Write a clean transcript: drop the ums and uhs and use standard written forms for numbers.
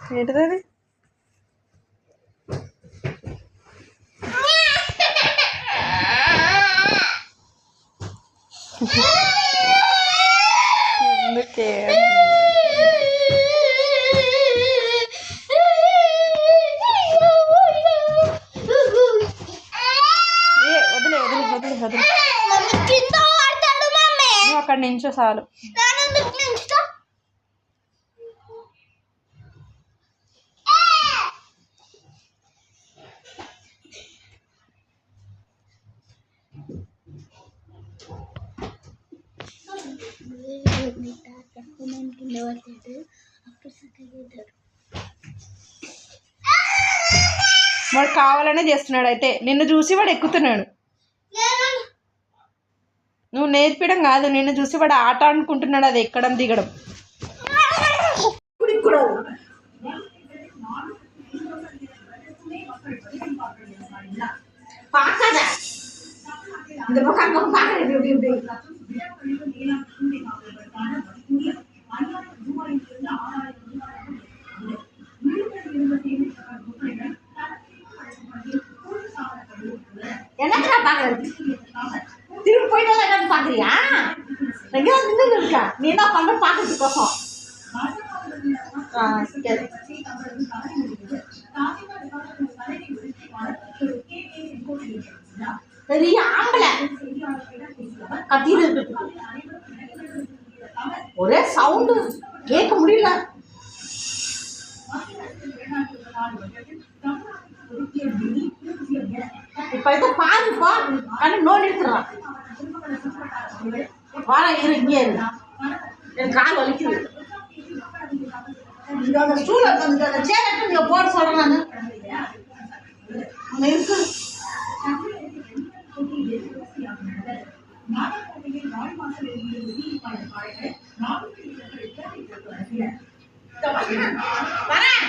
ఏంటిది ఎందుకే వదిలే వదిలే వదిలే వదిలే నువ్వు అక్కడ నించో చాలు. వాడు కావాలనే చేస్తున్నాడు. అయితే నిన్ను చూసి వాడు ఎక్కుతున్నాడు. నువ్వు నేర్పడం కాదు, నిన్ను చూసి వాడు ఆట అనుకుంటున్నాడు. అది ఎక్కడం దిగడం. என்னக்கா பாக்குறது திரும்பி போயிட்டு என்னன்னு பாக்குறியா? எங்கேயோ நின்று இருக்கா, நீ என்ன பண்ற பாக்குறது கோசம். பெரிய ஆம்பளை கத்திட்டு ஒரே சவுண்டு கேட்க முடியல. இப்ப இதை பாருப்பா, கண்ணு நோண்டி எடுத்துறான். வார இரு, இங்கே இரு, எனக்கு கால் வலிக்குது. இந்த ஸ்டூல அந்த சேர் எடுத்து நீங்க போட சொல்றேன். நான் இருக்கு வரேன்